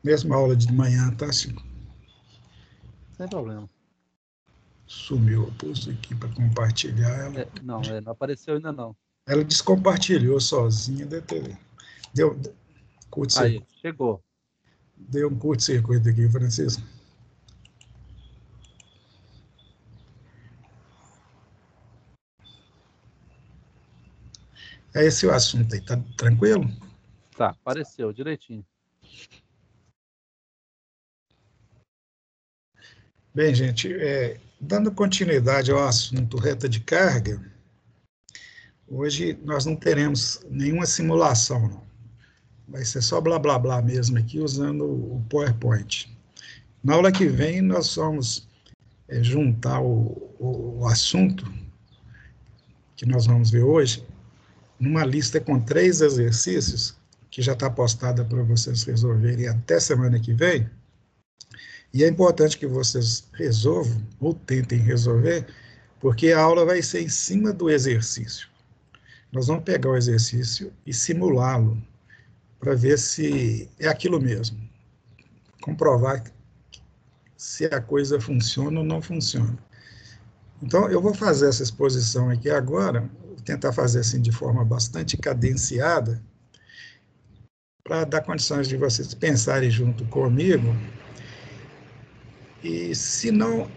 Mesmo a aula de manhã, tá, Chico? Sem problema. Sumiu, eu pus aqui para compartilhar ela. Não apareceu ainda não. Ela descompartilhou sozinha, deu curto-circuito. Aí, chegou. Deu um curto-circuito aqui, Francisco. É esse o assunto aí, tá tranquilo? Tá, apareceu direitinho. Bem, gente, dando continuidade ao assunto reta de carga, hoje nós não teremos nenhuma simulação, não. Vai ser só blá blá blá mesmo aqui, usando o PowerPoint. Na aula que vem, nós vamos juntar o assunto que nós vamos ver hoje numa lista com 3 exercícios, que já está postada para vocês resolverem até semana que vem. E é importante que vocês resolvam, ou tentem resolver, porque a aula vai ser em cima do exercício. Nós vamos pegar o exercício e simulá-lo, para ver se é aquilo mesmo. Comprovar se a coisa funciona ou não funciona. Então, eu vou fazer essa exposição aqui agora, vou tentar fazer assim de forma bastante cadenciada, para dar condições de vocês pensarem junto comigo, e se não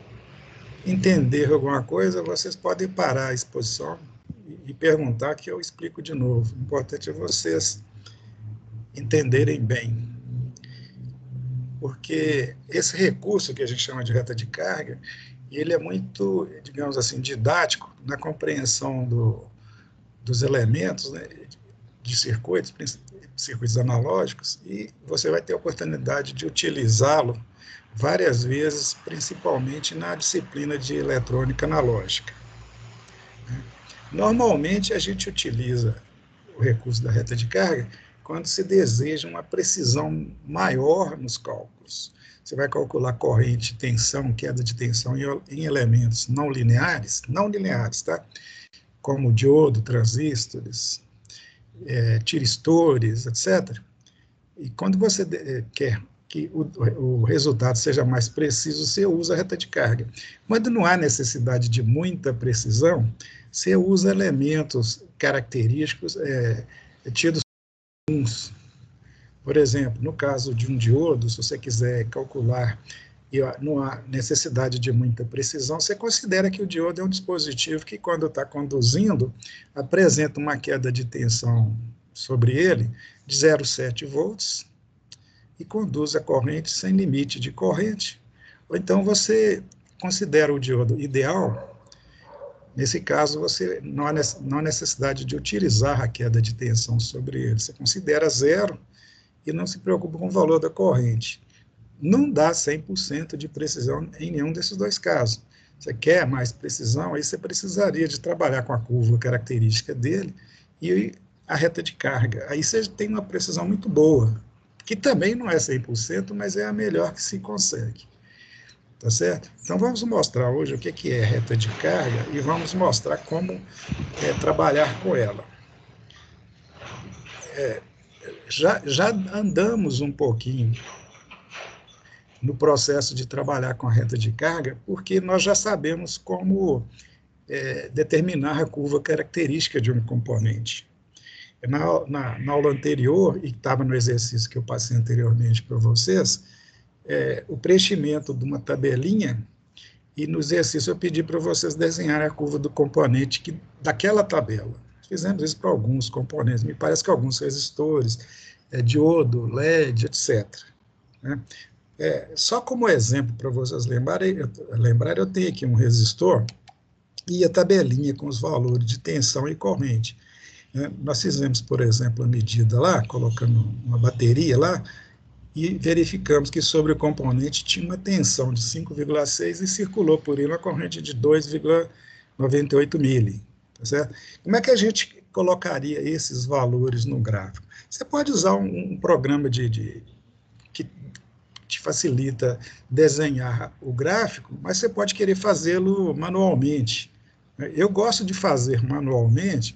entender alguma coisa, vocês podem parar a exposição e perguntar, que eu explico de novo. O importante é vocês entenderem bem. Porque esse recurso que a gente chama de reta de carga, ele é muito, digamos assim, didático na compreensão dos elementos, né, de circuitos analógicos, e você vai ter a oportunidade de utilizá-lo várias vezes, principalmente na disciplina de eletrônica analógica. Normalmente, a gente utiliza o recurso da reta de carga quando se deseja uma precisão maior nos cálculos. Você vai calcular corrente, tensão, queda de tensão em elementos não lineares, tá? Como diodo, transistores, tiristores, etc. E quando você quer que o resultado seja mais preciso, você usa a reta de carga. Quando não há necessidade de muita precisão, você usa elementos característicos tidos comuns. Por exemplo, no caso de um diodo, se você quiser calcular e não há necessidade de muita precisão, você considera que o diodo é um dispositivo que, quando está conduzindo, apresenta uma queda de tensão sobre ele de 0,7 volts e conduz a corrente sem limite de corrente. Ou então você considera o diodo ideal. Nesse caso, você não há necessidade de utilizar a queda de tensão sobre ele. Você considera zero e não se preocupa com o valor da corrente. Não dá 100% de precisão em nenhum desses dois casos. Você quer mais precisão, aí você precisaria de trabalhar com a curva característica dele e a reta de carga. Aí você tem uma precisão muito boa, que também não é 100%, mas é a melhor que se consegue. Tá certo? Então, vamos mostrar hoje o que é reta de carga e vamos mostrar como trabalhar com ela. Já andamos um pouquinho no processo de trabalhar com a reta de carga, porque nós já sabemos como determinar a curva característica de um componente. Na aula anterior, e que estava no exercício que eu passei anteriormente para vocês, o preenchimento de uma tabelinha, e no exercício eu pedi para vocês desenharem a curva do componente daquela tabela. Fizemos isso para alguns componentes, me parece que alguns resistores, diodo, LED, etc. Né? Só como exemplo, para vocês lembrarem, eu tenho aqui um resistor e a tabelinha com os valores de tensão e corrente. Nós fizemos, por exemplo, a medida lá, colocando uma bateria lá, e verificamos que sobre o componente tinha uma tensão de 5,6 e circulou por ele uma corrente de 2,98 mili. Tá certo? Como é que a gente colocaria esses valores no gráfico? Você pode usar um programa que te facilita desenhar o gráfico, mas você pode querer fazê-lo manualmente. Eu gosto de fazer manualmente,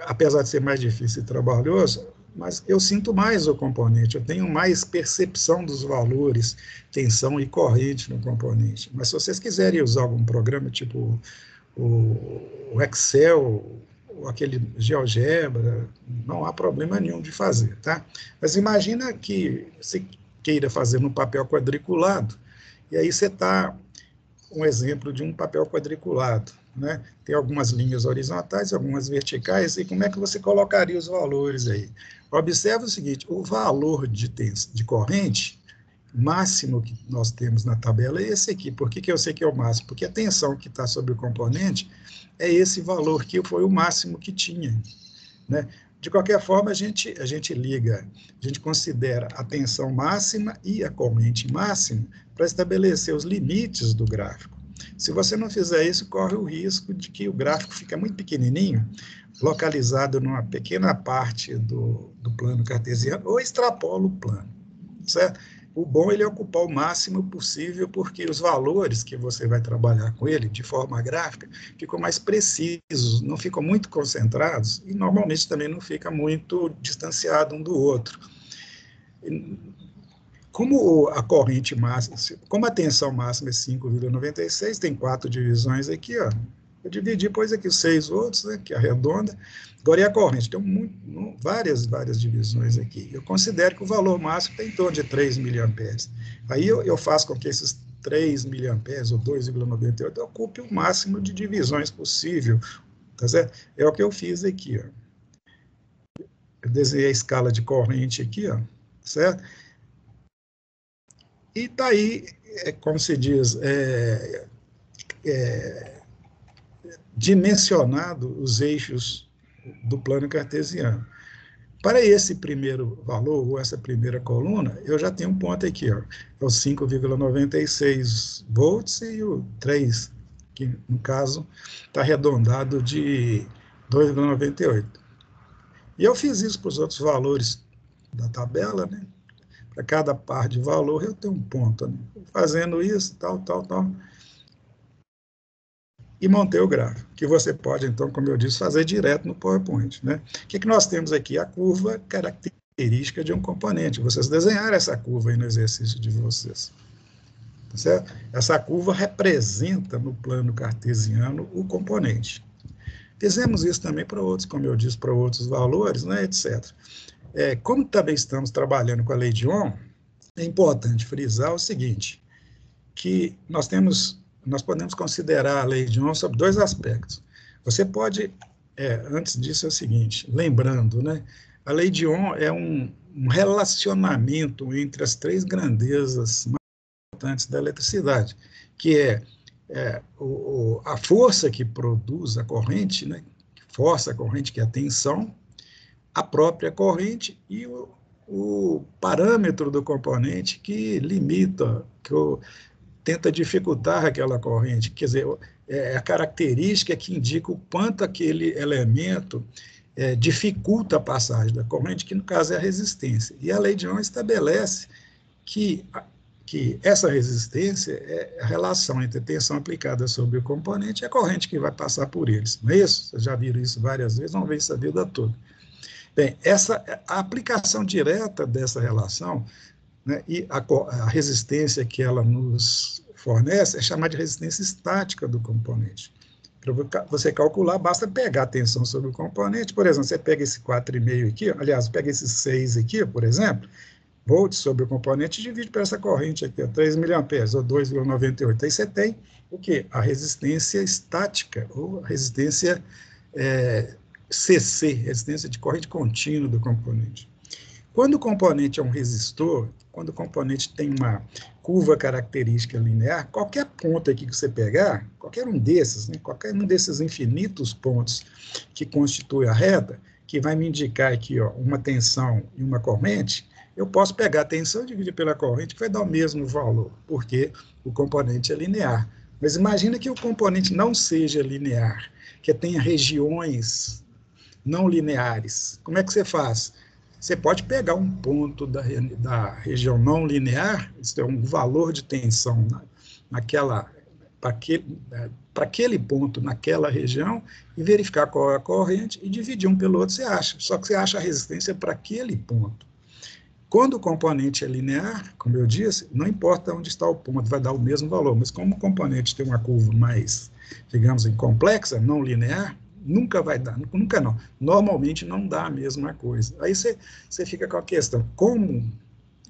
apesar de ser mais difícil e trabalhoso, mas eu sinto mais o componente, eu tenho mais percepção dos valores, tensão e corrente no componente. Mas se vocês quiserem usar algum programa, tipo o Excel, ou aquele GeoGebra, não há problema nenhum de fazer, tá? Mas imagina que você queira fazer no papel quadriculado, e aí você está um exemplo de um papel quadriculado, né? Tem algumas linhas horizontais, algumas verticais, e como é que você colocaria os valores aí? Observe o seguinte, o valor de corrente máximo que nós temos na tabela é esse aqui. Por que eu sei que é o máximo? Porque a tensão que está sobre o componente é esse valor que foi o máximo que tinha, né? De qualquer forma, a gente liga, a gente considera a tensão máxima e a corrente máxima para estabelecer os limites do gráfico. Se você não fizer isso, corre o risco de que o gráfico fica muito pequenininho, localizado numa pequena parte do plano cartesiano, ou extrapola o plano, certo? O bom é ocupar o máximo possível, porque os valores que você vai trabalhar com ele, de forma gráfica, ficam mais precisos, não ficam muito concentrados, e normalmente também não fica muito distanciado um do outro. Como a corrente máxima, como a tensão máxima é 5,96, tem 4 divisões aqui, ó. Eu dividi, depois aqui os 6 outros, né, que arredonda. Agora, e a corrente? Tem várias divisões aqui. Eu considero que o valor máximo tem em torno de 3 miliamperes. Aí eu faço com que esses 3 miliamperes, ou 2,98, ocupe o máximo de divisões possível. Tá certo? É o que eu fiz aqui, ó. Eu desenhei a escala de corrente aqui, ó, certo? E está aí, como se diz, dimensionado os eixos do plano cartesiano. Para esse primeiro valor, ou essa primeira coluna, eu já tenho um ponto aqui, ó, é o 5,96 volts e o 3, que no caso está arredondado de 2,98. E eu fiz isso para os outros valores da tabela, né? Para cada par de valor eu tenho um ponto, né? Fazendo isso, tal, e montei o gráfico, que você pode, então, como eu disse, fazer direto no PowerPoint, né? O que nós temos aqui? A curva característica de um componente. Vocês desenharam essa curva aí no exercício de vocês. Tá certo? Essa curva representa, no plano cartesiano, o componente. Fizemos isso também para outros, como eu disse, para outros valores, né, etc. Como também estamos trabalhando com a lei de Ohm, é importante frisar o seguinte, que nós podemos considerar a lei de Ohm sobre 2 aspectos. Você pode, antes disso é o seguinte, lembrando, né, a lei de Ohm é um relacionamento entre as 3 grandezas mais importantes da eletricidade, que a força que produz a corrente, né, que força a corrente, que é a tensão, a própria corrente e o parâmetro do componente que limita, tenta dificultar aquela corrente, quer dizer, é a característica que indica o quanto aquele elemento dificulta a passagem da corrente, que no caso é a resistência. E a lei de Ohm estabelece que essa resistência é a relação entre a tensão aplicada sobre o componente e a corrente que vai passar por eles. Não é isso? Vocês já viram isso várias vezes, vão ver isso a vida toda. Bem, a aplicação direta dessa relação, né, e a resistência que ela nos fornece é chamada de resistência estática do componente. Para você calcular, basta pegar a tensão sobre o componente. Por exemplo, você pega esse 4,5 aqui, aliás, pega esse 6 aqui, por exemplo, volts sobre o componente e divide por essa corrente aqui, 3 miliamperes, ou 2,98. Aí você tem o quê? A resistência estática, ou a resistência CC, resistência de corrente contínua do componente. Quando o componente é um resistor, quando o componente tem uma curva característica linear, qualquer ponto aqui que você pegar, qualquer um desses, né, qualquer um desses infinitos pontos que constitui a reta, que vai me indicar aqui, ó, uma tensão e uma corrente, eu posso pegar a tensão e dividir pela corrente, que vai dar o mesmo valor, porque o componente é linear. Mas imagina que o componente não seja linear, que tenha regiões não lineares. Como é que você faz? Você pode pegar um ponto da região não linear, isso é um valor de tensão para aquele ponto, naquela região, e verificar qual é a corrente e dividir um pelo outro, você acha. Só que você acha a resistência para aquele ponto. Quando o componente é linear, como eu disse, não importa onde está o ponto, vai dar o mesmo valor, mas como o componente tem uma curva mais, digamos, complexa, não linear, nunca vai dar, nunca não, normalmente não dá a mesma coisa. Aí você fica com a questão, como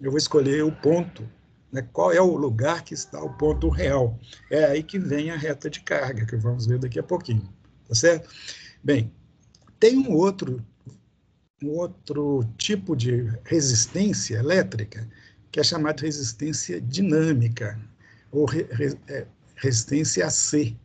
eu vou escolher o ponto, né? Qual é o lugar que está o ponto real? É aí que vem a reta de carga, que vamos ver daqui a pouquinho, tá certo? Bem, tem um outro tipo de resistência elétrica, que é chamada de resistência dinâmica, ou resistência AC.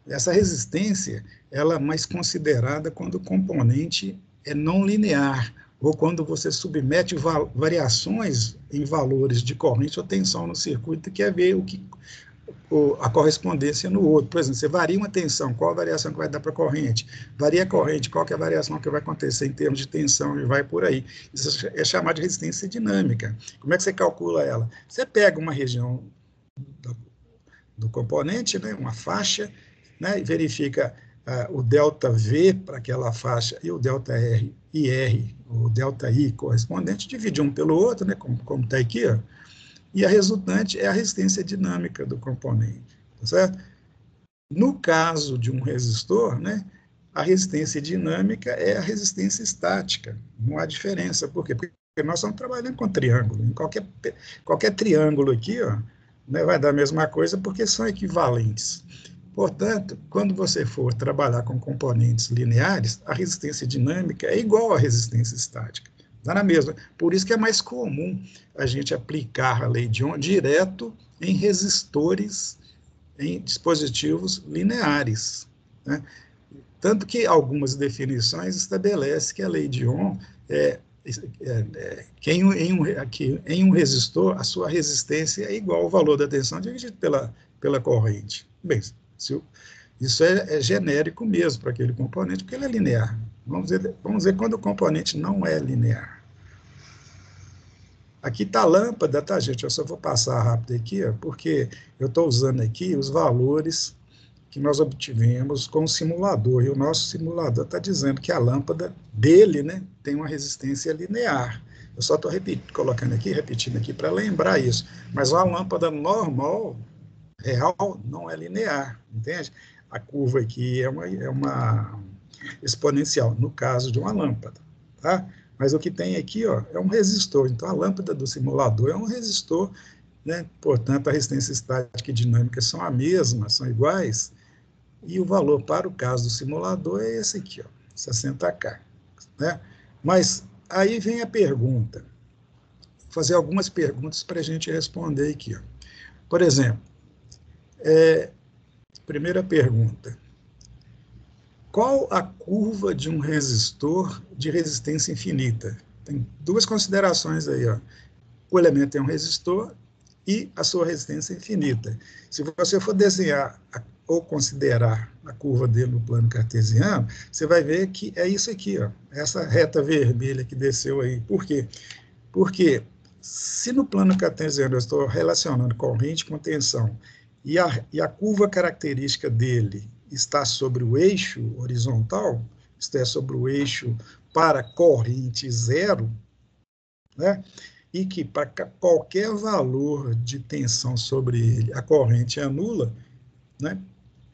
Essa resistência ela é mais considerada quando o componente é não linear, ou quando você submete variações em valores de corrente ou tensão no circuito, que é ver a correspondência no outro. Por exemplo, você varia uma tensão, qual a variação que vai dar para a corrente? Varia a corrente, qual que é a variação que vai acontecer em termos de tensão e vai por aí. Isso é chamado de resistência dinâmica. Como é que você calcula ela? Você pega uma região do componente, né, uma faixa, né, e verifica o delta V para aquela faixa e o delta R e R, o delta I correspondente, divide um pelo outro, né, como está aqui, ó, e a resultante é a resistência dinâmica do componente, tá certo? No caso de um resistor, né, a resistência dinâmica é a resistência estática, não há diferença. Por quê? Porque nós estamos trabalhando com triângulo. Em qualquer triângulo aqui, ó, né, vai dar a mesma coisa porque são equivalentes. Portanto, quando você for trabalhar com componentes lineares, a resistência dinâmica é igual à resistência estática. Está na mesma. Por isso que é mais comum a gente aplicar a lei de Ohm direto em resistores, em dispositivos lineares, né? Tanto que algumas definições estabelecem que a lei de Ohm que em um resistor a sua resistência é igual ao valor da tensão dividido pela corrente. Bem, isso é genérico mesmo para aquele componente, porque ele é linear. Vamos ver quando o componente não é linear. Aqui está a lâmpada, tá, gente? Eu só vou passar rápido aqui, ó, porque eu estou usando aqui os valores que nós obtivemos com o simulador, e o nosso simulador está dizendo que a lâmpada dele, né, tem uma resistência linear. Eu só estou repetindo aqui para lembrar isso. Mas a lâmpada normal, real, não é linear, entende? A curva aqui é uma exponencial, no caso de uma lâmpada, tá? Mas o que tem aqui, ó, é um resistor. Então, a lâmpada do simulador é um resistor, né? Portanto, a resistência estática e dinâmica são a mesma, são iguais, e o valor para o caso do simulador é esse aqui, ó, 60K, né? Mas aí vem a pergunta, vou fazer algumas perguntas para a gente responder aqui, ó. Por exemplo, primeira pergunta, qual a curva de um resistor de resistência infinita? Tem duas considerações aí, ó. O elemento é um resistor e a sua resistência infinita. Se você for desenhar ou considerar a curva dele no plano cartesiano, você vai ver que é isso aqui, ó, essa reta vermelha que desceu aí. Por quê? Porque se no plano cartesiano eu estou relacionando corrente com tensão e a curva característica dele está sobre o eixo horizontal, isto é, sobre o eixo para corrente zero, né? E que para qualquer valor de tensão sobre ele, a corrente é nula, né?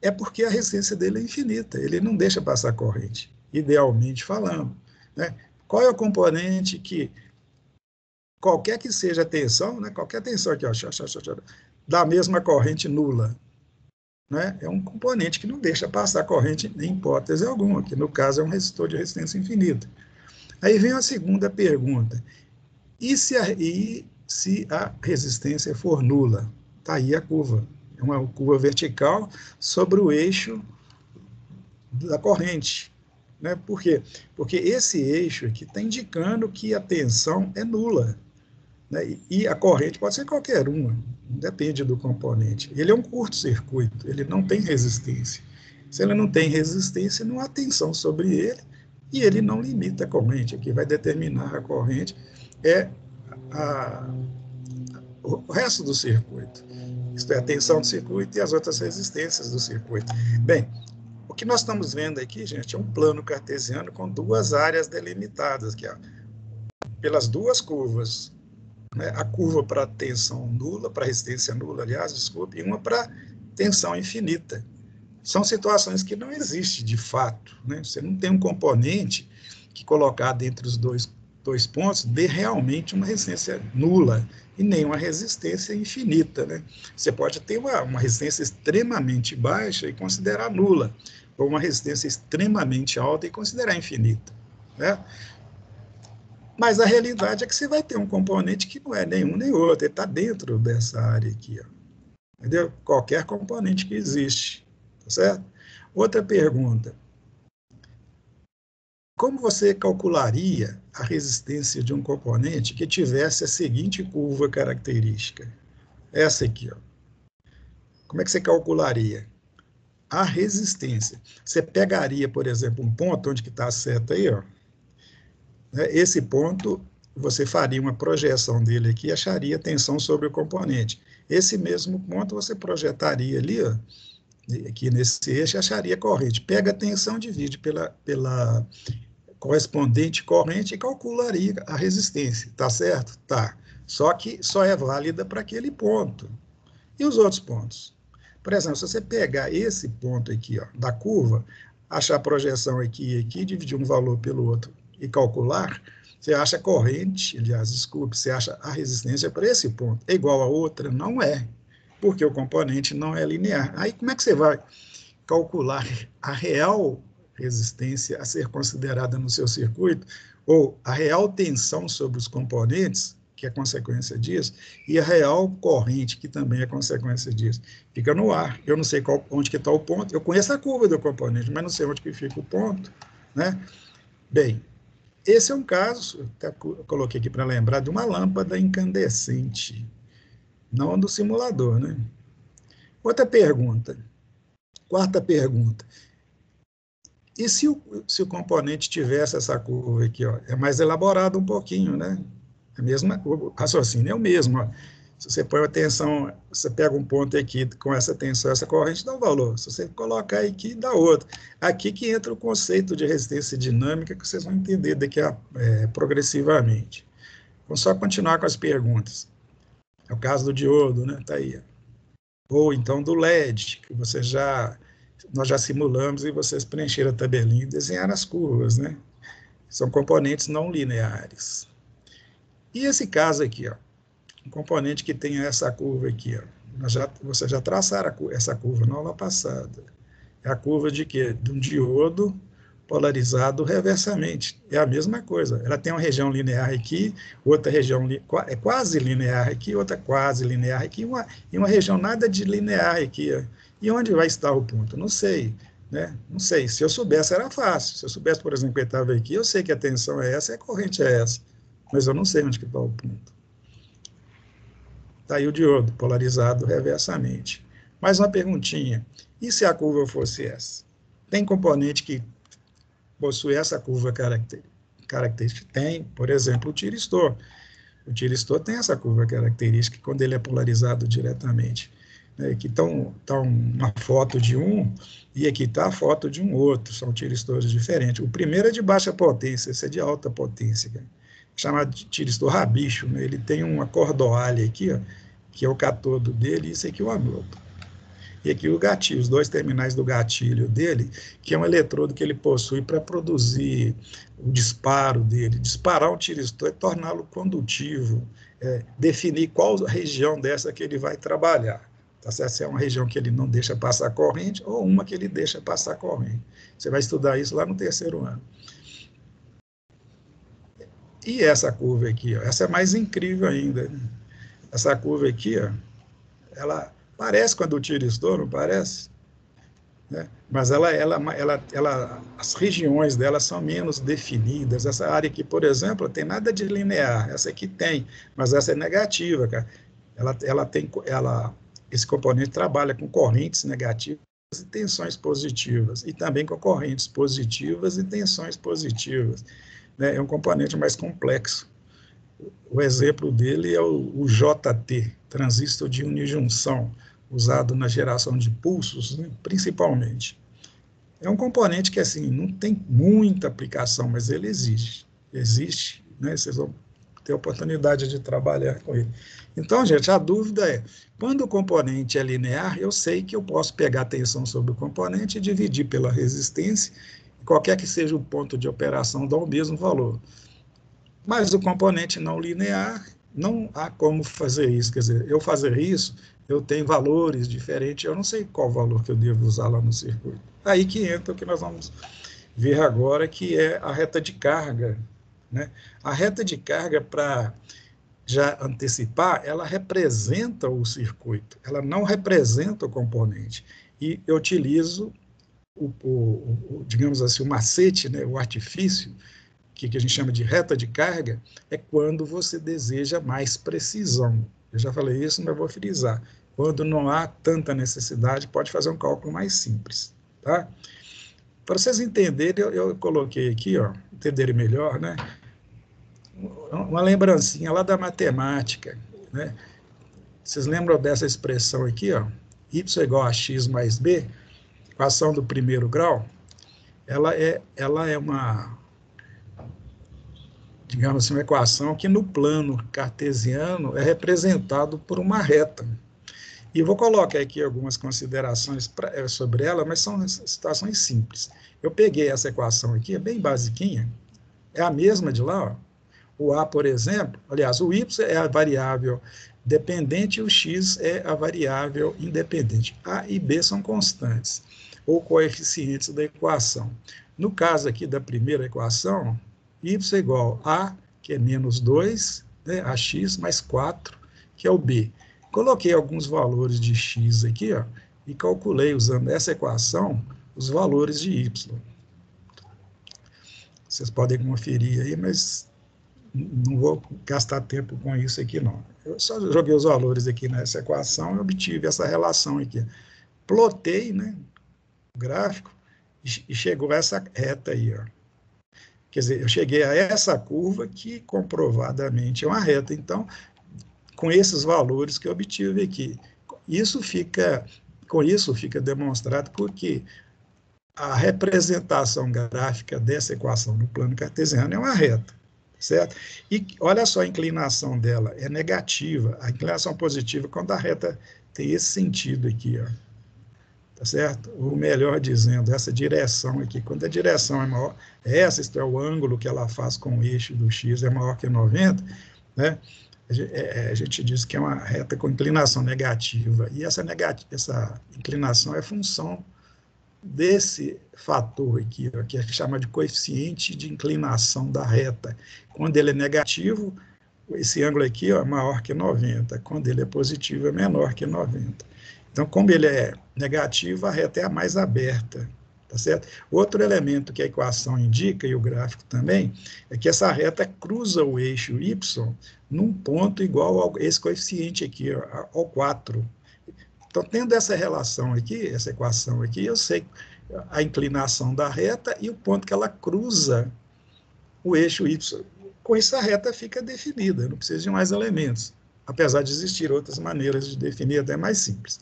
É porque a resistência dele é infinita, ele não deixa passar corrente, idealmente falando, né? Qual é o componente que, qualquer que seja a tensão, né? Qualquer tensão aqui, ó, da mesma corrente nula, né? É um componente que não deixa passar corrente em hipótese alguma, que no caso é um resistor de resistência infinita. Aí vem a segunda pergunta, e se a resistência for nula? Está aí a curva. É uma curva vertical sobre o eixo da corrente. Né? Por quê? Porque esse eixo aqui está indicando que a tensão é nula. Né? E a corrente pode ser qualquer uma, depende do componente. Ele é um curto-circuito, ele não tem resistência. Se ele não tem resistência, não há tensão sobre ele, e ele não limita a corrente. O que vai determinar a corrente é o resto do circuito. isto é, a tensão do circuito e as outras resistências do circuito. Bem, o que nós estamos vendo aqui, gente, é um plano cartesiano com duas áreas delimitadas, aqui, ó, pelas duas curvas, né? A curva para tensão nula, para resistência nula, aliás, desculpe, e uma para tensão infinita. São situações que não existem de fato, né? Você não tem um componente que colocado entre os dois pontos dê realmente uma resistência nula e nem uma resistência infinita, né? Você pode ter uma resistência extremamente baixa e considerar nula, ou uma resistência extremamente alta e considerar infinita, né? Mas a realidade é que você vai ter um componente que não é nenhum nem outro, ele está dentro dessa área aqui, ó. Entendeu? Qualquer componente que existe, tá certo? Outra pergunta: como você calcularia a resistência de um componente que tivesse a seguinte curva característica? Essa aqui, ó. Como é que você calcularia a resistência? Você pegaria, por exemplo, um ponto onde está a seta aí, ó. Esse ponto, você faria uma projeção dele aqui e acharia tensão sobre o componente. Esse mesmo ponto você projetaria ali, ó, aqui nesse eixo, acharia corrente. Pega a tensão, divide pela correspondente corrente e calcularia a resistência. Tá certo? Tá. Só que só é válida para aquele ponto. E os outros pontos? Por exemplo, se você pegar esse ponto aqui, ó, da curva, achar a projeção aqui e aqui, dividir um valor pelo outro e calcular, você acha a corrente, aliás, desculpe, você acha a resistência para esse ponto. É igual a outra? Não é, porque o componente não é linear. Aí como é que você vai calcular a real resistência a ser considerada no seu circuito, ou a real tensão sobre os componentes, que é consequência disso, e a real corrente, que também é consequência disso? Fica no ar. Eu não sei onde que está o ponto, eu conheço a curva do componente, mas não sei onde que fica o ponto, né? Bem, esse é um caso, até coloquei aqui para lembrar, de uma lâmpada incandescente, não do simulador, né? Outra pergunta, quarta pergunta: e se o componente tivesse essa curva aqui, ó, é mais elaborado um pouquinho, né? O raciocínio é o mesmo, ó. Se você põe a tensão, você pega um ponto aqui com essa tensão, essa corrente, dá um valor. Se você colocar aqui, dá outro. Aqui que entra o conceito de resistência dinâmica, que vocês vão entender daqui progressivamente. Vamos só continuar com as perguntas. É o caso do diodo, né? Tá aí. Ou então do LED, que nós já simulamos e vocês preencheram a tabelinha e desenharam as curvas, né? São componentes não lineares. E esse caso aqui, ó, um componente que tem essa curva aqui, ó, vocês já traçaram essa curva na aula passada. É a curva de quê? De um diodo polarizado reversamente. É a mesma coisa. Ela tem uma região linear aqui, outra região quase linear aqui, outra quase linear aqui, e uma região nada de linear aqui. Ó. E onde vai estar o ponto? Não sei. Né? Não sei. Se eu soubesse, era fácil. Se eu soubesse, por exemplo, que ele estava aqui, eu sei que a tensão é essa e a corrente é essa. Mas eu não sei onde que está o ponto. Está aí o diodo, polarizado reversamente. Mais uma perguntinha. E se a curva fosse essa? Tem componente que possui essa curva característica? Tem, por exemplo, o tiristor. O tiristor tem essa curva característica quando ele é polarizado diretamente. Aqui está uma foto de um e aqui está a foto de um outro. São tiristores diferentes. O primeiro é de baixa potência, esse é de alta potência. Chamado de tiristor rabicho, né? Ele tem uma cordoalha aqui, ó, que é o catodo dele, e isso aqui é o anodo. E aqui o gatilho, os dois terminais do gatilho dele, que é um eletrodo que ele possui para produzir o disparo dele, disparar um tiristor e torná-lo condutivo, definir qual região dessa que ele vai trabalhar. Tá certo? Se é uma região que ele não deixa passar corrente ou uma que ele deixa passar corrente. Você vai estudar isso lá no terceiro ano. E essa curva aqui, ó, essa é mais incrível ainda. Né? Essa curva aqui, ó, ela parece com a do tiristor, não parece? Né? Mas as regiões dela são menos definidas. Essa área aqui, por exemplo, tem nada de linear. Essa aqui tem, mas essa é negativa, cara. Esse componente trabalha com correntes negativas e tensões positivas, e também com correntes positivas e tensões positivas. É um componente mais complexo. O exemplo dele é o JT, transistor de unijunção, usado na geração de pulsos, né, principalmente. É um componente que, assim, não tem muita aplicação, mas ele existe. Existe, né? Vocês vão ter oportunidade de trabalhar com ele. Então, gente, a dúvida é, quando o componente é linear, eu sei que eu posso pegar a tensão sobre o componente e dividir pela resistência, qualquer que seja o ponto de operação, dá o mesmo valor. Mas o componente não linear, não há como fazer isso. Quer dizer, eu fazer isso, eu tenho valores diferentes, eu não sei qual valor que eu devo usar lá no circuito. Aí que entra o que nós vamos ver agora, que é a reta de carga, né? A reta de carga, para já antecipar, ela representa o circuito, ela não representa o componente. E eu utilizo, digamos assim, o macete, né, o artifício, que a gente chama de reta de carga, é quando você deseja mais precisão. Eu já falei isso, mas vou frisar. Quando não há tanta necessidade, pode fazer um cálculo mais simples. Tá? Para vocês entenderem, eu coloquei aqui, ó, entenderem melhor, né, uma lembrancinha lá da matemática. Né? Vocês lembram dessa expressão aqui, ó, y igual a x mais b, equação do primeiro grau? Ela é uma, digamos assim, uma equação que no plano cartesiano é representado por uma reta. E eu vou colocar aqui algumas considerações sobre ela, mas são situações simples. Eu peguei essa equação aqui, é bem basiquinha, é a mesma de lá, ó. O A, por exemplo, aliás, o Y é a variável dependente e o X é a variável independente. A e B são constantes, ou coeficientes da equação. No caso aqui da primeira equação, Y é igual a, que é menos 2, né, a X mais 4, que é o B. Coloquei alguns valores de X aqui, ó, e calculei, usando essa equação, os valores de Y. Vocês podem conferir aí, mas não vou gastar tempo com isso aqui, não. Eu só joguei os valores aqui nessa equação e obtive essa relação aqui. Plotei, né, o gráfico e chegou a essa reta aí, ó. Quer dizer, eu cheguei a essa curva que comprovadamente é uma reta. Então, com esses valores que eu obtive aqui, com isso fica demonstrado porque a representação gráfica dessa equação no plano cartesiano é uma reta, certo? E olha só a inclinação dela, é negativa. A inclinação positiva quando a reta tem esse sentido aqui, ó. Tá certo? Ou melhor dizendo, essa direção aqui, quando a direção é maior, isto é o ângulo que ela faz com o eixo do x, é maior que 90, né? A gente diz que é uma reta com inclinação negativa, e essa inclinação é função desse fator aqui, ó, que é chamado de coeficiente de inclinação da reta. Quando ele é negativo, esse ângulo aqui, ó, é maior que 90, quando ele é positivo, é menor que 90. Então, como ele é negativo, a reta é a mais aberta, tá certo? Outro elemento que a equação indica, e o gráfico também, é que essa reta cruza o eixo y num ponto igual a esse coeficiente aqui, ó, ao 4. Então, tendo essa relação aqui, essa equação aqui, eu sei a inclinação da reta e o ponto que ela cruza o eixo y. Com isso, a reta fica definida, não precisa de mais elementos, apesar de existir outras maneiras de definir, até mais simples.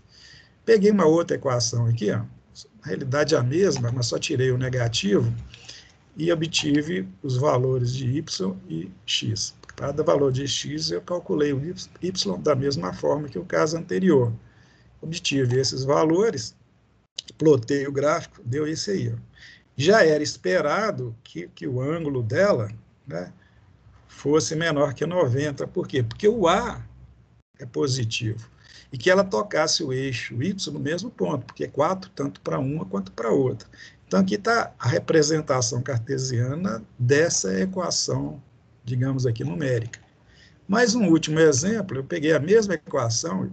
Peguei uma outra equação aqui, ó, na realidade a mesma, mas só tirei o negativo e obtive os valores de y e x. Para cada valor de x, eu calculei o y da mesma forma que o caso anterior. Obtive esses valores, plotei o gráfico, deu esse aí. Ó. Já era esperado que o ângulo dela, né, fosse menor que 90. Por quê? Porque o A é positivo. E que ela tocasse o eixo y no mesmo ponto, porque é 4 tanto para uma quanto para outra. Então, aqui está a representação cartesiana dessa equação, digamos aqui, numérica. Mais um último exemplo, eu peguei a mesma equação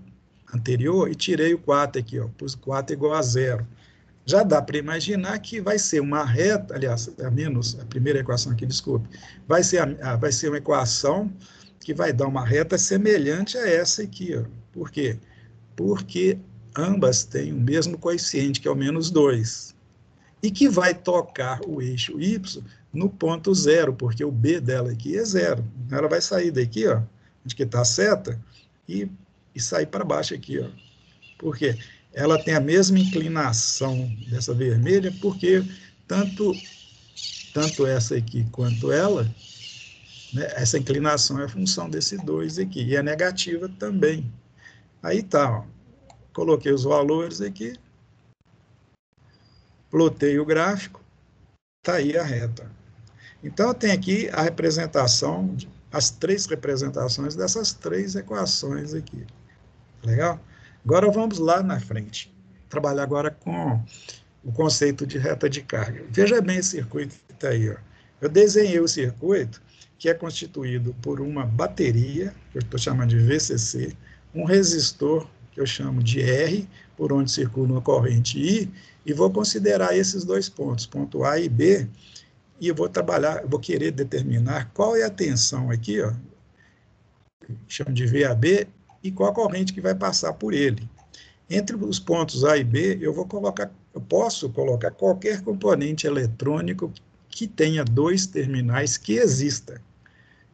anterior e tirei o 4 aqui, ó, pus 4 igual a 0. Já dá para imaginar que vai ser uma reta, aliás, a primeira equação aqui, desculpe, vai ser uma equação que vai dar uma reta semelhante a essa aqui, ó. Por quê? Porque ambas têm o mesmo coeficiente, que é o menos 2, e que vai tocar o eixo y no ponto 0, porque o B dela aqui é 0. Ela vai sair daqui, ó, onde que está a seta, e e sair para baixo aqui, ó. Por quê? Ela tem a mesma inclinação dessa vermelha, porque tanto essa aqui quanto ela, né, essa inclinação é função desse 2 aqui, e é negativa também. Aí tá, ó, coloquei os valores aqui, plotei o gráfico, tá aí a reta. Então, eu tenho aqui a representação, as 3 representações dessas 3 equações aqui. Legal? Agora vamos lá na frente. Trabalhar agora com o conceito de reta de carga. Veja bem esse circuito que está aí. Ó. Eu desenhei o circuito que é constituído por uma bateria, que eu estou chamando de VCC, um resistor, que eu chamo de R, por onde circula uma corrente I, e vou considerar esses 2 pontos, ponto A e B, e eu vou trabalhar, vou querer determinar qual é a tensão aqui, ó, chamo de VAB, e qual a corrente que vai passar por ele. Entre os pontos A e B, eu posso colocar qualquer componente eletrônico que tenha 2 terminais que exista.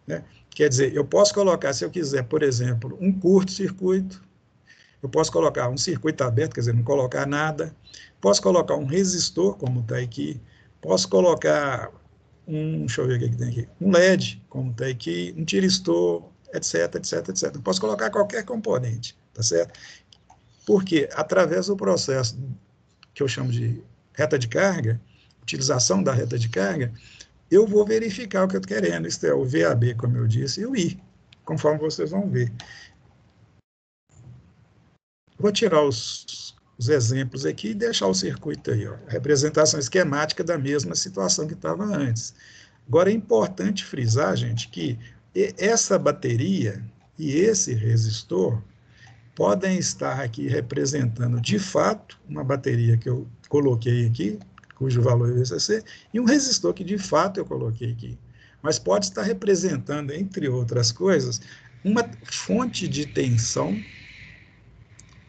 Né? Quer dizer, eu posso colocar, se eu quiser, por exemplo, um curto-circuito, eu posso colocar um circuito aberto, quer dizer, não colocar nada, posso colocar um resistor, como está aqui, posso colocar deixa eu ver o que tem aqui, um LED, como está aqui, um tiristor, etc, etc, etc. Eu posso colocar qualquer componente, tá certo? Porque, através do processo que eu chamo de reta de carga, utilização da reta de carga, eu vou verificar o que eu estou querendo, isto é, o VAB, como eu disse, e o I, conforme vocês vão ver. Vou tirar os exemplos aqui e deixar o circuito aí, ó, a representação esquemática da mesma situação que estava antes. Agora, é importante frisar, gente, que essa bateria e esse resistor podem estar aqui representando, de fato, uma bateria que eu coloquei aqui, cujo valor é VCC, e um resistor que, de fato, eu coloquei aqui. Mas pode estar representando, entre outras coisas, uma fonte de tensão,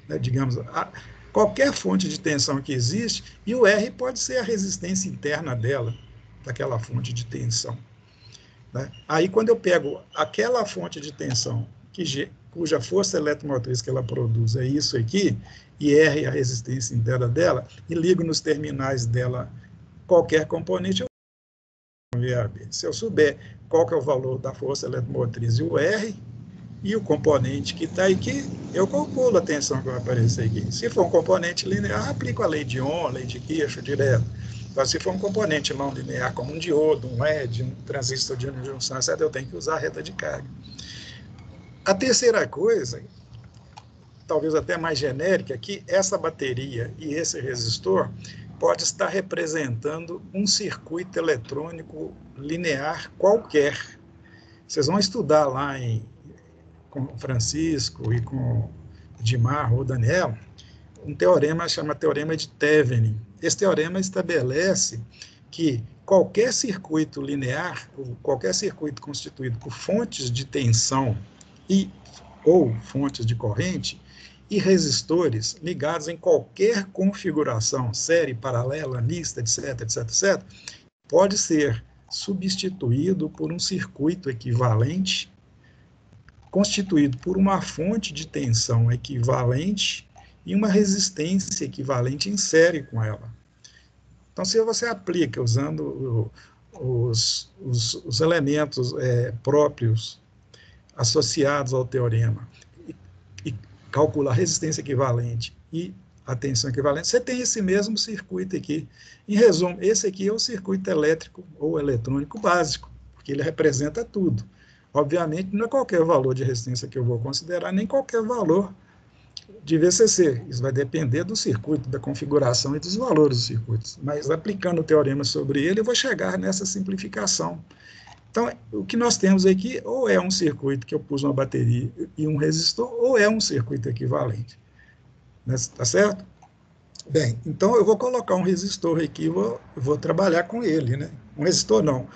né, digamos, qualquer fonte de tensão que existe, e o R pode ser a resistência interna dela, daquela fonte de tensão. Né? Aí, quando eu pego aquela fonte de tensão, cuja força eletromotriz que ela produz é isso aqui, e R é a resistência interna dela, e ligo nos terminais dela qualquer componente, eu vou VAB. Se eu souber qual que é o valor da força eletromotriz e o R, e o componente que está aqui, eu calculo a tensão que vai aparecer aqui. Se for um componente linear, aplico a lei de Ohm, a lei de Kirchhoff direto. Mas se for um componente não linear, como um diodo, um LED, um transistor de junção, etc., eu tenho que usar a reta de carga. A terceira coisa, talvez até mais genérica, é que essa bateria e esse resistor pode estar representando um circuito eletrônico linear qualquer. Vocês vão estudar lá com o Francisco e com o Dimar ou Daniel, um teorema chama Teorema de Thevenin. Esse teorema estabelece que qualquer circuito linear, ou qualquer circuito constituído por fontes de tensão ou fontes de corrente, e resistores ligados em qualquer configuração, série, paralela, mista, etc., etc., etc., pode ser substituído por um circuito equivalente, constituído por uma fonte de tensão equivalente e uma resistência equivalente em série com ela. Então, se você aplica usando os elementos próprios associados ao teorema e calcula a resistência equivalente e a tensão equivalente, você tem esse mesmo circuito aqui. Em resumo, esse aqui é o circuito elétrico ou eletrônico básico, porque ele representa tudo. Obviamente, não é qualquer valor de resistência que eu vou considerar, nem qualquer valor de VCC. Isso vai depender do circuito, da configuração e dos valores dos circuitos. Mas, aplicando o teorema sobre ele, eu vou chegar nessa simplificação. Então, o que nós temos aqui, ou é um circuito que eu pus uma bateria e um resistor, ou é um circuito equivalente. Tá certo? Bem, então eu vou colocar um resistor aqui, vou trabalhar com ele, né? Um resistor não.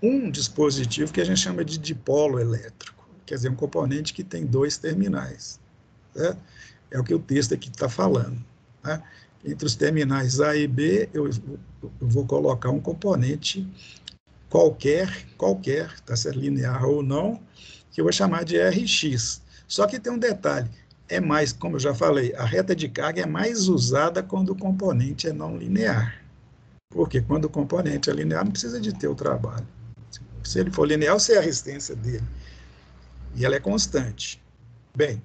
Um dispositivo que a gente chama de dipolo elétrico, quer dizer, um componente que tem 2 terminais. Certo? É o que o texto aqui está falando. Né? Entre os terminais A e B, eu vou colocar um componente qualquer, tá certo? Linear ou não, que eu vou chamar de Rx. Só que tem um detalhe, é mais, como eu já falei, a reta de carga é mais usada quando o componente é não linear. Porque quando o componente é linear, não precisa de ter o trabalho. Se ele for linear, eu sei a resistência dele. E ela é constante. Bem,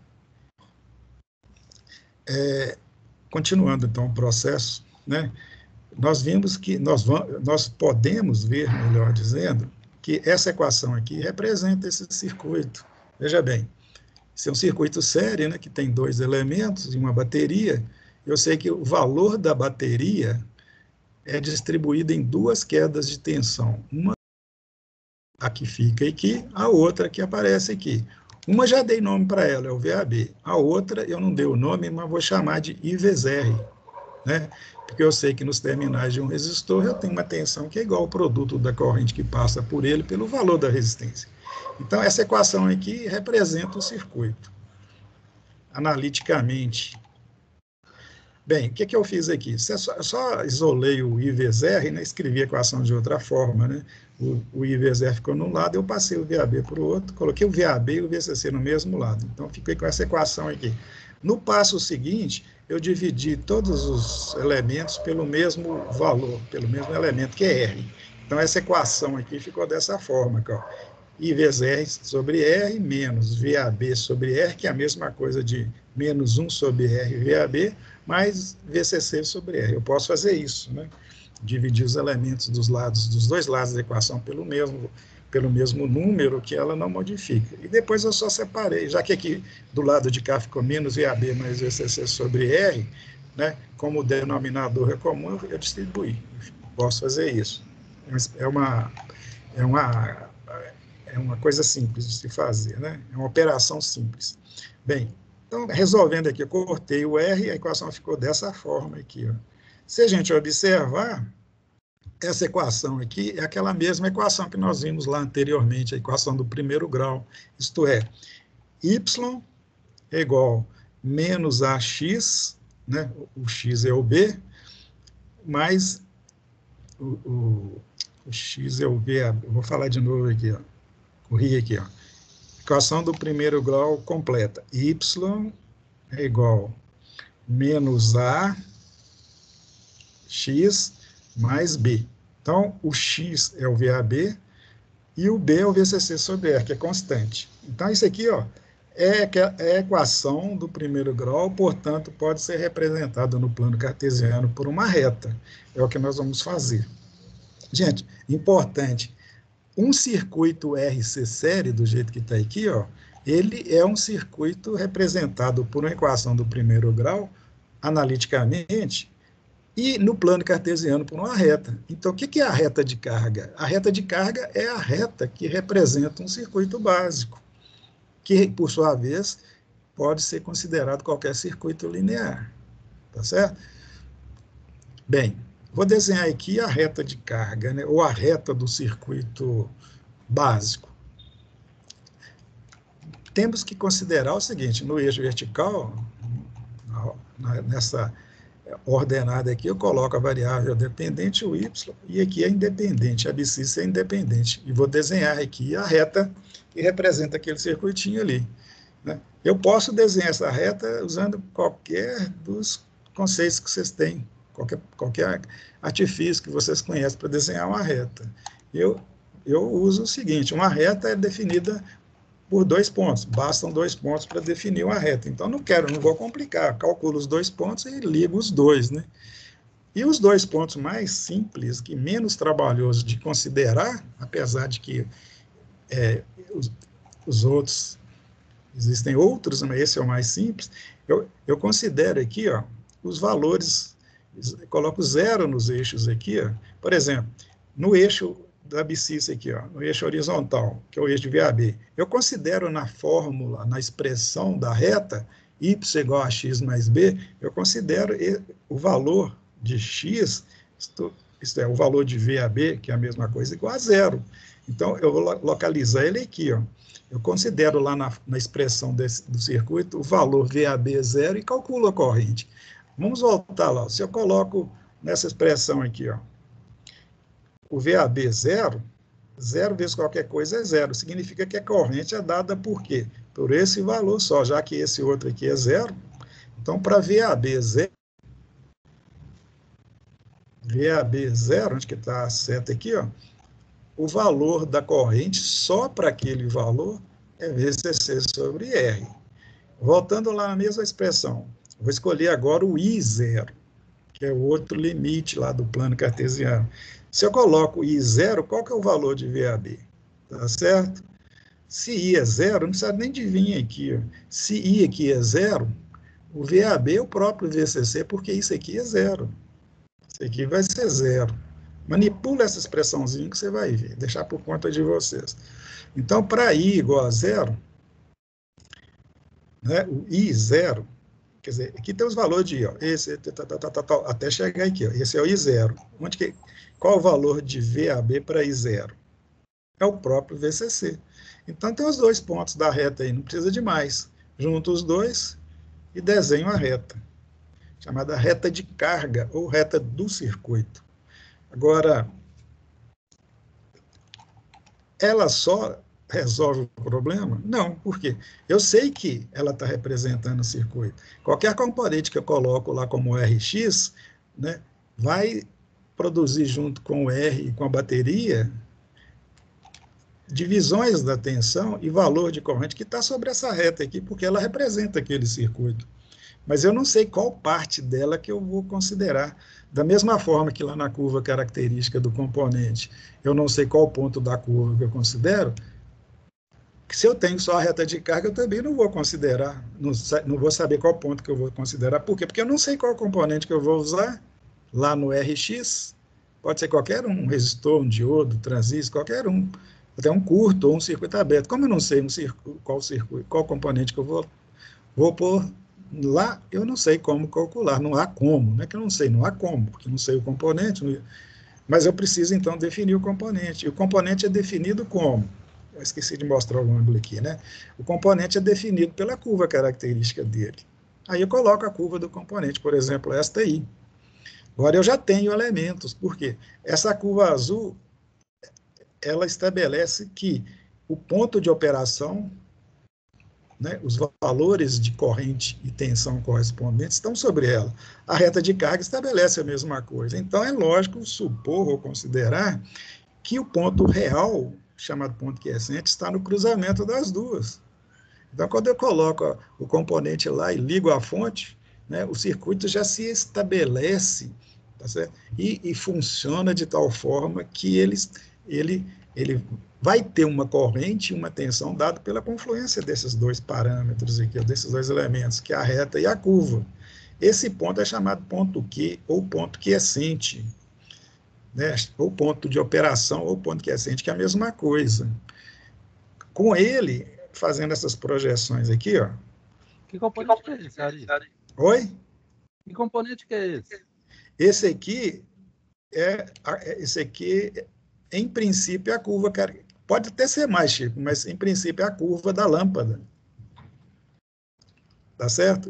continuando então o processo, né? Nós vimos que nós podemos ver, melhor dizendo, que essa equação aqui representa esse circuito. Veja bem, esse é um circuito série, né, que tem 2 elementos e uma bateria. Eu sei que o valor da bateria é distribuído em 2 quedas de tensão. Uma a que fica aqui, a outra que aparece aqui. Uma já dei nome para ela, é o VAB. A outra eu não dei o nome, mas vou chamar de IVZR, né? Porque eu sei que nos terminais de um resistor eu tenho uma tensão que é igual ao produto da corrente que passa por ele pelo valor da resistência. Então, essa equação aqui representa o circuito. Analiticamente. Bem, o que eu fiz aqui? Só isolei o IVZR, né? Escrevi a equação de outra forma, né? O IVZR ficou num lado, eu passei o VAB para o outro, coloquei o VAB e o VCC no mesmo lado. Então, fiquei com essa equação aqui. No passo seguinte, eu dividi todos os elementos pelo mesmo valor, pelo mesmo elemento, que é R. Então, essa equação aqui ficou dessa forma, aqui, ó. I vezes R sobre R menos VAB sobre R, que é a mesma coisa de menos 1 sobre R VAB, mais VCC sobre R. Eu posso fazer isso, né? Dividir os elementos dos dois lados da equação pelo mesmo número que ela não modifica. E depois eu só separei, já que aqui do lado de cá ficou menos VAB mais VCC sobre R, né? Como o denominador é comum, eu distribuí. Posso fazer isso. É uma coisa simples de se fazer, né? É uma operação simples. Bem, então, resolvendo aqui, eu cortei o R e a equação ficou dessa forma aqui, ó. Se a gente observar, essa equação aqui é aquela mesma equação que nós vimos lá anteriormente, a equação do primeiro grau, isto é, Y é igual a menos AX, né? O X é o B, mais o X é o B, eu vou falar de novo aqui, ó. Corri aqui, ó. Equação do primeiro grau completa. Y é igual a menos A X mais B. Então, o X é o VAB e o B é o VCC sobre R, que é constante. Então, isso aqui, ó, é a equação do primeiro grau, portanto, pode ser representado no plano cartesiano por uma reta. É o que nós vamos fazer. Gente, importante, um circuito RC série, do jeito que está aqui, ó, ele é um circuito representado por uma equação do primeiro grau, analiticamente, e no plano cartesiano por uma reta. Então, o que é a reta de carga? A reta de carga é a reta que representa um circuito básico, que, por sua vez, pode ser considerado qualquer circuito linear. Tá certo? Bem, vou desenhar aqui a reta de carga, né, ou a reta do circuito básico. Temos que considerar o seguinte, no eixo vertical, nessa ordenada aqui, eu coloco a variável dependente, o y, e aqui é independente, a abscissa é independente. E vou desenhar aqui a reta que representa aquele circuitinho ali, né? Eu posso desenhar essa reta usando qualquer dos conceitos que vocês têm, qualquer artifício que vocês conhecem para desenhar uma reta. Eu uso o seguinte, uma reta é definida por 2 pontos, bastam 2 pontos para definir uma reta. Então, não vou complicar, calculo os 2 pontos e ligo os dois, né? E os 2 pontos mais simples, que menos trabalhoso de considerar, apesar de que os outros, existem outros, mas esse é o mais simples, eu considero aqui, ó, os valores, coloco 0 nos eixos aqui, ó. Por exemplo, no eixo da abscissa aqui, ó, no eixo horizontal, que é o eixo de VAB, eu considero na fórmula, na expressão da reta, y igual a x mais b, eu considero o valor de x, isto é, o valor de VAB, que é a mesma coisa, igual a 0. Então, eu vou localizar ele aqui, ó. Eu considero lá na expressão do circuito o valor VAB 0 e calculo a corrente. Vamos voltar lá. Se eu coloco nessa expressão aqui, ó, o VAB 0, 0 vezes qualquer coisa é 0. Significa que a corrente é dada por quê? por esse valor só, já que esse outro aqui é zero. Então, para VAB zero, onde que está a seta aqui, ó, o valor da corrente só para aquele valor é VCC sobre R. Voltando lá na mesma expressão, vou escolher agora o I0, que é o outro limite lá do plano cartesiano. Se eu coloco I0, qual que é o valor de VAB? Tá certo? Se I é zero, não precisa nem de vir aqui. Ó. Se I aqui é zero, o VAB é o próprio VCC, porque isso aqui é zero. Isso aqui vai ser zero. Manipula essa expressãozinha que você vai ver, deixar por conta de vocês. Então, para I igual a zero, né, o I0, quer dizer, aqui tem os valores de I, ó, esse, até chegar aqui, ó, esse é o I0. Qual o valor de VAB para I0? É o próprio VCC. Então, tem os dois pontos da reta aí, não precisa de mais. Junto os dois e desenho a reta, chamada reta de carga ou reta do circuito. Agora, ela só resolve o problema? Não, por quê? Eu sei que ela está representando o circuito. Qualquer componente que eu coloco lá como Rx, né, vai produzir junto com o R e com a bateria divisões da tensão e valor de corrente que está sobre essa reta aqui, porque ela representa aquele circuito. Mas eu não sei qual parte dela que eu vou considerar. Da mesma forma que lá na curva característica do componente, eu não sei qual ponto da curva que eu considero, que se eu tenho só a reta de carga, eu também não vou considerar, não vou saber qual ponto que eu vou considerar. Por quê? Porque eu não sei qual componente que eu vou usar lá no Rx. Pode ser qualquer um resistor, um diodo, transistor, qualquer um. Até um curto ou um circuito aberto. Como eu não sei qual componente que eu vou pôr lá, eu não sei como calcular, não há como, não é que eu não sei, não há como, porque eu não sei o componente, mas eu preciso, então, definir o componente. E o componente é definido como? Eu esqueci de mostrar o ângulo aqui, né? O componente é definido pela curva característica dele. Aí eu coloco a curva do componente, por exemplo, esta aí. Agora eu já tenho elementos, por quê? Essa curva azul, ela estabelece que o ponto de operação, né, os valores de corrente e tensão correspondentes estão sobre ela. A reta de carga estabelece a mesma coisa. Então, é lógico supor ou considerar que o ponto real, chamado ponto quiescente, está no cruzamento das duas. Então, quando eu coloco o componente lá e ligo a fonte, né, o circuito já se estabelece, tá certo? E funciona de tal forma que ele vai ter uma corrente e uma tensão dada pela confluência desses dois parâmetros aqui, desses dois elementos, que é a reta e a curva. Esse ponto é chamado ponto Q ou ponto quiescente, né? Ou ponto de operação ou ponto quiescente, que é a mesma coisa. Com ele, fazendo essas projeções aqui, ó. Que componente que é esse, Ari? Oi? Que componente que é esse? Esse aqui, em princípio, é a curva, pode até ser mais, Chico, mas em princípio é a curva da lâmpada. Tá certo?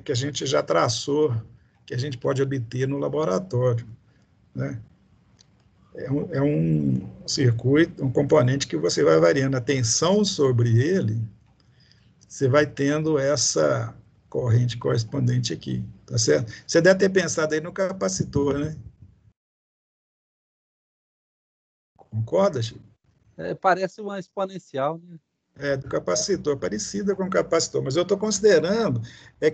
Que a gente já traçou, que a gente pode obter no laboratório, né? É um circuito, um componente que você vai variando a tensão sobre ele, você vai tendo essa corrente correspondente aqui, tá certo? Você deve ter pensado aí no capacitor, né? Concorda, Chico? Parece uma exponencial, né? Do capacitor, parecida com o capacitor, mas eu estou considerando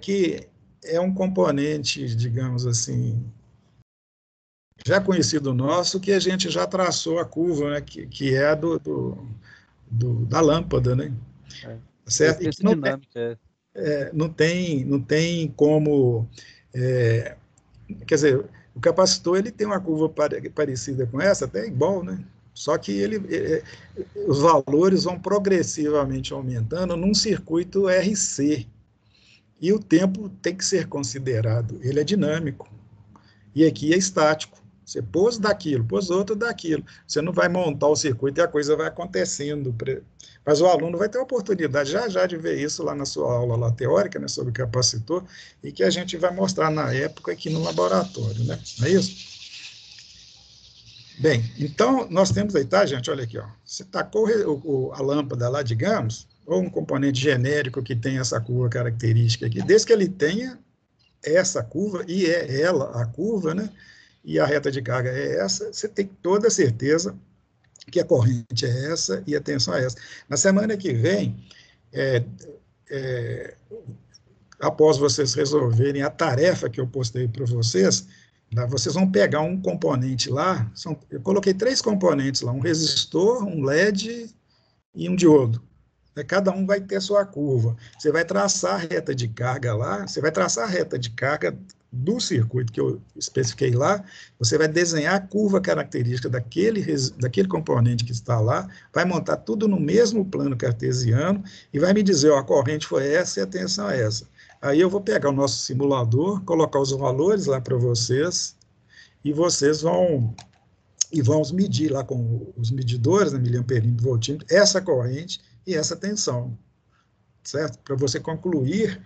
que é um componente, digamos assim, já conhecido nosso, que a gente já traçou a curva, né, que é a da lâmpada, né? Certo? E que dinâmica. Não tem como... quer dizer, o capacitor ele tem uma curva parecida com essa, até igual, né? Só que os valores vão progressivamente aumentando num circuito RC. E o tempo tem que ser considerado, ele é dinâmico. E aqui é estático. Você pôs daquilo, pôs outro daquilo. Você não vai montar o circuito e a coisa vai acontecendo. Mas o aluno vai ter a oportunidade já de ver isso lá na sua aula lá, teórica, né, sobre capacitor, e que a gente vai mostrar na época aqui no laboratório, né? Não é isso? Bem, então, nós temos aí, tá, gente? Olha aqui, ó. Você tacou a lâmpada lá, digamos, ou um componente genérico que tem essa curva característica aqui, desde que ele tenha essa curva, e é ela a curva, né? E a reta de carga é essa, você tem toda a certeza que a corrente é essa e a tensão é essa. Na semana que vem, após vocês resolverem a tarefa que eu postei para vocês, vocês vão pegar um componente lá, eu coloquei 3 componentes lá, um resistor, um LED e um diodo. Cada um vai ter sua curva. Você vai traçar a reta de carga lá, você vai traçar a reta de carga do circuito que eu especifiquei lá, você vai desenhar a curva característica daquele componente que está lá, vai montar tudo no mesmo plano cartesiano e vai me dizer, ó, a corrente foi essa e a tensão é essa. Aí eu vou pegar o nosso simulador, colocar os valores lá para vocês, e vocês vão medir lá com os medidores, né, miliamperímetro, voltímetro, essa corrente e essa tensão, certo? Para você concluir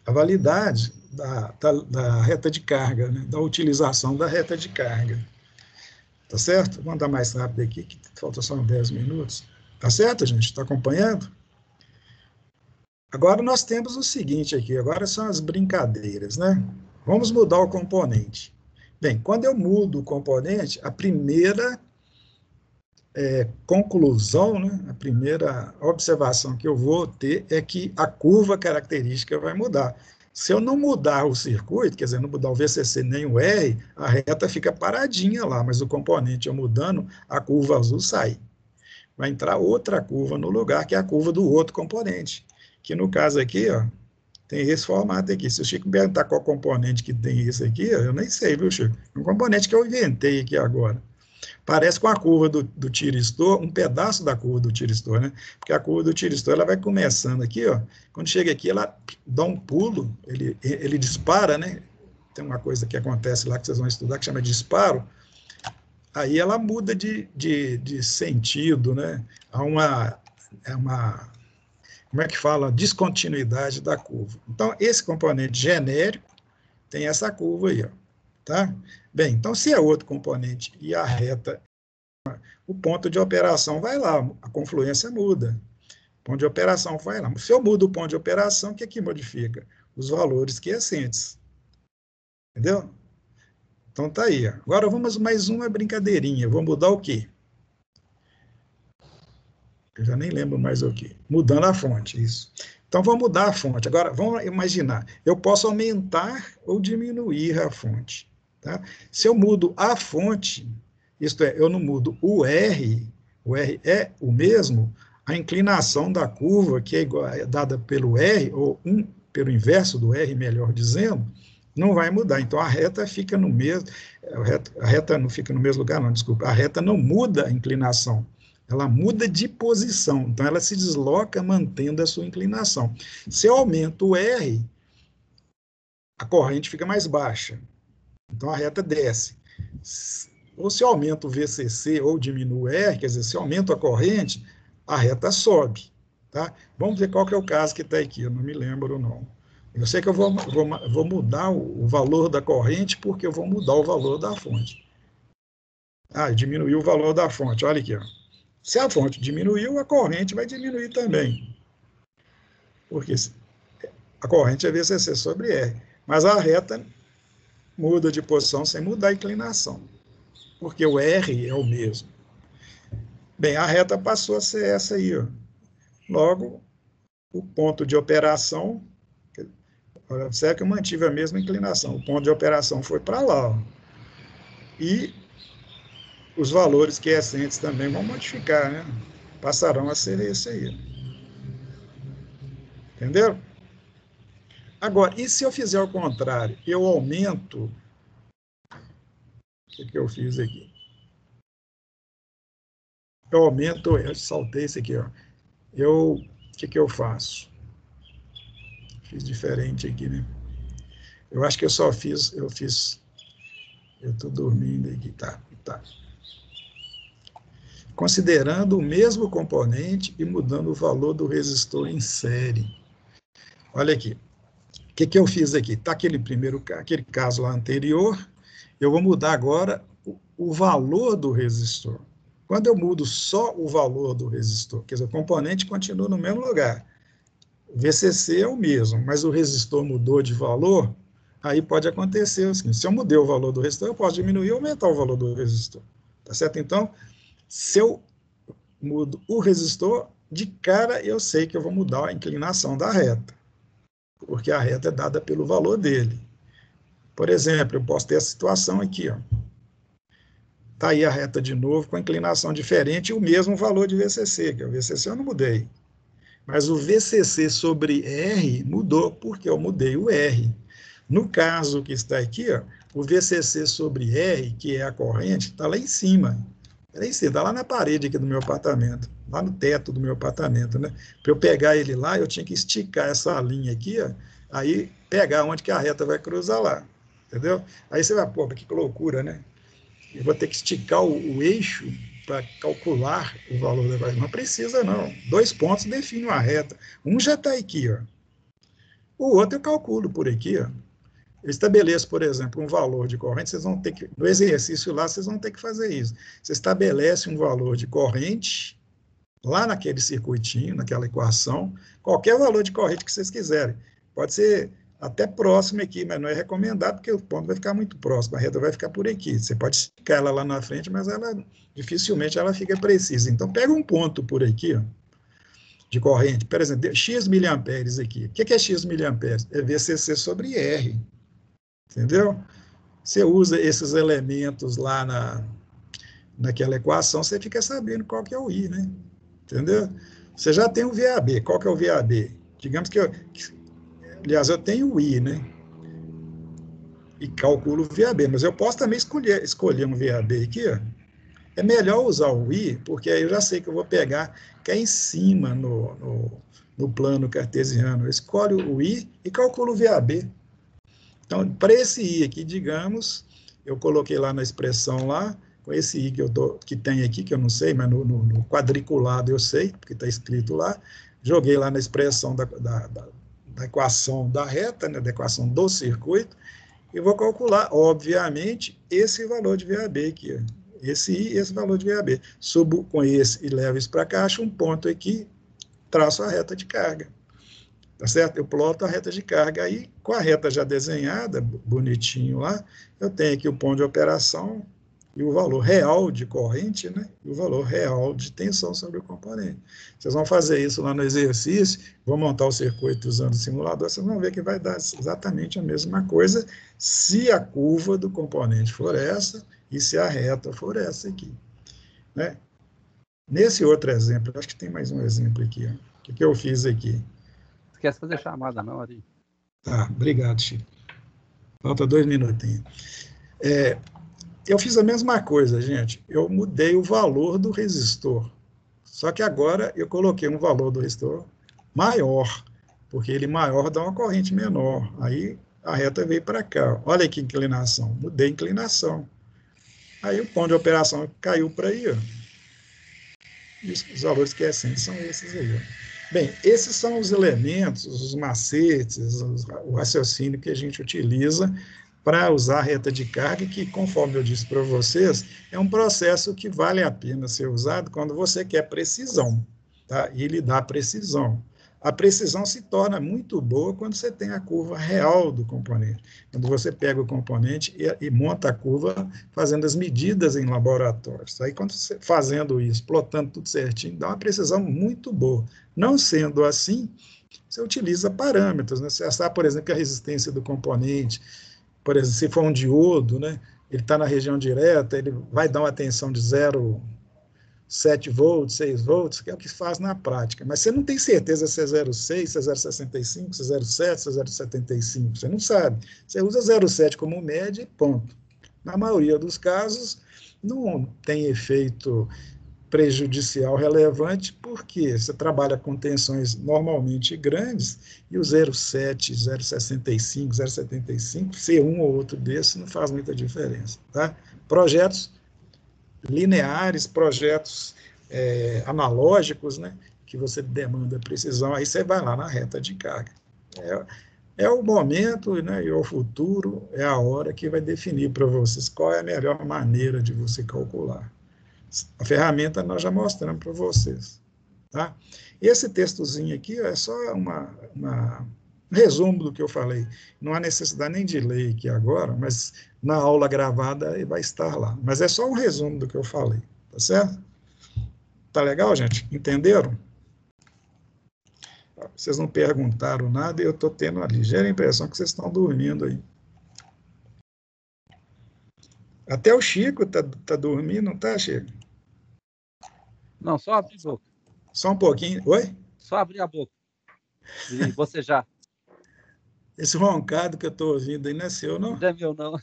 a validade da reta de carga, né, da utilização da reta de carga. Tá certo? Vou andar mais rápido aqui, que falta só 10 minutos. Tá certo, gente? Está acompanhando? Agora nós temos o seguinte aqui, agora são as brincadeiras, né? Vamos mudar o componente. Bem, quando eu mudo o componente, a primeira conclusão, né, a primeira observação que eu vou ter é que a curva característica vai mudar. Se eu não mudar o circuito, quer dizer, não mudar o VCC nem o R, a reta fica paradinha lá, mas o componente eu mudando, a curva azul sai. Vai entrar outra curva no lugar, que é a curva do outro componente, que no caso aqui, ó, tem esse formato aqui. Se o Chico me perguntar qual componente que tem isso aqui, eu nem sei, viu, Chico? É um componente que eu inventei aqui agora. Parece com a curva do tiristor, um pedaço da curva do tiristor, né? Porque a curva do tiristor, ela vai começando aqui, ó. Quando chega aqui, ela dá um pulo, ele dispara, né? Tem uma coisa que acontece lá que vocês vão estudar, que chama de disparo. Aí ela muda de sentido, né? Há uma como é que fala? Descontinuidade da curva. Então, esse componente genérico tem essa curva aí, ó. Tá? Bem, então, se é outro componente e a reta, o ponto de operação vai lá, a confluência muda. O ponto de operação vai lá. Se eu mudo o ponto de operação, o que que modifica? Os valores quiescentes. Entendeu? Então, tá aí. Agora, vamos mais uma brincadeirinha. Vou mudar o quê? Eu já nem lembro mais o quê. Mudando a fonte, isso. Então, vamos mudar a fonte. Agora, vamos imaginar. Eu posso aumentar ou diminuir a fonte. Tá? Se eu mudo a fonte, isto é, eu não mudo o R é o mesmo, a inclinação da curva, que é igual, dada pelo R, ou pelo inverso do R, melhor dizendo, não vai mudar. Então, a reta fica no mesmo... A reta não fica no mesmo lugar, não, desculpa. A reta não muda a inclinação. Ela muda de posição. Então, ela se desloca mantendo a sua inclinação. Se eu aumento o R, a corrente fica mais baixa. Então, a reta desce. Ou se eu aumento o VCC ou diminuo o R, quer dizer, se eu aumento a corrente, a reta sobe. Tá? Vamos ver qual que é o caso que está aqui, eu não me lembro não. Eu sei que eu vou mudar o valor da corrente porque eu vou mudar o valor da fonte. Diminuiu o valor da fonte, olha aqui. Ó. Se a fonte diminuiu, a corrente vai diminuir também. Porque a corrente é VCC sobre R. Mas a reta muda de posição sem mudar a inclinação, porque o R é o mesmo. Bem, a reta passou a ser essa aí, ó. Logo, o ponto de operação, observe que eu mantive a mesma inclinação, o ponto de operação foi para lá, ó. E os valores quiescentes também vão modificar, né? Passarão a ser esse aí. Entenderam? Agora, e se eu fizer o contrário? Eu aumento... O que eu fiz aqui? Eu aumento... Eu saltei isso aqui, ó. O que eu faço? Fiz diferente aqui, né? Eu acho que eu estou dormindo aqui, tá. Considerando o mesmo componente e mudando o valor do resistor em série. Olha aqui. O que eu fiz aqui? Está aquele caso lá anterior, eu vou mudar agora o valor do resistor. Quando eu mudo só o valor do resistor, quer dizer, o componente continua no mesmo lugar, o VCC é o mesmo, mas o resistor mudou de valor, aí pode acontecer o seguinte, se eu mudei o valor do resistor, eu posso diminuir ou aumentar o valor do resistor. Tá certo? Então, se eu mudo o resistor, de cara eu sei que eu vou mudar a inclinação da reta, porque a reta é dada pelo valor dele. Por exemplo, eu posso ter a situação aqui, ó. Está aí a reta de novo, com a inclinação diferente e o mesmo valor de VCC, que o VCC eu não mudei. Mas o VCC sobre R mudou, porque eu mudei o R. No caso que está aqui, ó, o VCC sobre R, que é a corrente, está lá em cima. Está lá na parede aqui do meu apartamento, lá no teto do meu apartamento. Né? Para eu pegar ele lá, eu tinha que esticar essa linha aqui, ó, aí pegar onde que a reta vai cruzar lá. Entendeu? Aí você vai, pô, que loucura, né? Eu vou ter que esticar o eixo para calcular o valor da corrente. Não precisa, não. 2 pontos definem uma reta. Um já está aqui, ó. O outro eu calculo por aqui, ó. Eu estabeleço, por exemplo, um valor de corrente, vocês vão ter que, no exercício lá, vocês vão ter que fazer isso. Você estabelece um valor de corrente, lá naquele circuitinho, naquela equação, qualquer valor de corrente que vocês quiserem. Pode ser até próximo aqui, mas não é recomendado, porque o ponto vai ficar muito próximo, a reta vai ficar por aqui. Você pode esticar ela lá na frente, mas ela dificilmente ela fica precisa. Então, pega um ponto por aqui, ó, de corrente, por exemplo, X miliamperes aqui. O que é X miliamperes? É VCC sobre R, entendeu? Você usa esses elementos lá naquela equação, você fica sabendo qual que é o I, né? Entendeu? Você já tem o VAB. Qual que é o VAB? Digamos que aliás, eu tenho o I, né? E calculo o VAB, mas eu posso também escolher um VAB aqui, ó. É melhor usar o I, porque aí eu já sei que eu vou pegar que é em cima no plano cartesiano. Eu escolho o I e calculo o VAB. Então, para esse I aqui, digamos, eu coloquei lá na expressão lá, com esse I que tem aqui, que eu não sei, mas no quadriculado eu sei, porque está escrito lá, joguei lá na expressão da equação da reta, né, da equação do circuito, e vou calcular, obviamente, esse valor de VAB aqui, esse I e esse valor de VAB. Subo com esse e levo isso para cá, acho um ponto aqui, traço a reta de carga. Tá certo? Eu ploto a reta de carga aí, com a reta já desenhada, bonitinho lá, eu tenho aqui o ponto de operação e o valor real de corrente, né? E o valor real de tensão sobre o componente. Vocês vão fazer isso lá no exercício, vão montar o circuito usando o simulador, vocês vão ver que vai dar exatamente a mesma coisa se a curva do componente for essa e se a reta for essa aqui, né? Nesse outro exemplo, acho que tem mais um exemplo aqui, ó. O que eu fiz aqui? Esquece de fazer chamada, não, Ari. Tá, obrigado, Chico. Falta 2 minutinhos. Eu fiz a mesma coisa, gente. Eu mudei o valor do resistor. Só que agora eu coloquei um valor do resistor maior, porque ele maior dá uma corrente menor. Aí a reta veio para cá. Olha que inclinação. Mudei a inclinação. Aí o ponto de operação caiu para aí, ó. E os valores que é assim são esses aí, ó. Bem, esses são os elementos, os macetes, o raciocínio que a gente utiliza para usar a reta de carga, que, conforme eu disse para vocês, é um processo que vale a pena ser usado quando você quer precisão, tá? E ele dá precisão. A precisão se torna muito boa quando você tem a curva real do componente. Quando você pega o componente e monta a curva fazendo as medidas em laboratórios. Aí, quando você fazendo isso, plotando tudo certinho, dá uma precisão muito boa. Não sendo assim, você utiliza parâmetros, né? Você sabe, por exemplo, que a resistência do componente, por exemplo, se for um diodo, né? Ele está na região direta, ele vai dar uma tensão de 0,7 volts, 6 volts, que é o que se faz na prática. Mas você não tem certeza se é 0,6, se é 0,65, se é 0,7, se é 0,75. Você não sabe. Você usa 0,7 como média e ponto. Na maioria dos casos, não tem efeito prejudicial relevante, porque você trabalha com tensões normalmente grandes, e o 0,7, 0,65, 0,75, ser um ou outro desses não faz muita diferença. Tá? Projetos lineares, projetos analógicos, né, que você demanda precisão, aí você vai lá na reta de carga. É o momento, né, e o futuro é a hora que vai definir para vocês qual é a melhor maneira de você calcular. A ferramenta nós já mostramos para vocês. Tá? Esse textozinho aqui é só um resumo do que eu falei. Não há necessidade nem de ler aqui agora, mas na aula gravada vai estar lá. Mas é só um resumo do que eu falei. Tá certo? Tá legal, gente? Entenderam? Vocês não perguntaram nada e eu estou tendo a ligeira impressão que vocês estão dormindo aí. Até o Chico tá dormindo, não tá, Chico? Não, só abrir a boca. Só um pouquinho. Oi? Só abrir a boca. E você já. Esse roncado que eu estou ouvindo aí não é seu, não? Não é meu, não.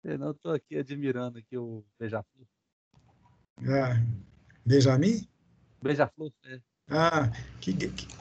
Eu não estou aqui admirando aqui o Beija-Flor. Ah, Benjamin? Beija-Flor, é. Ah,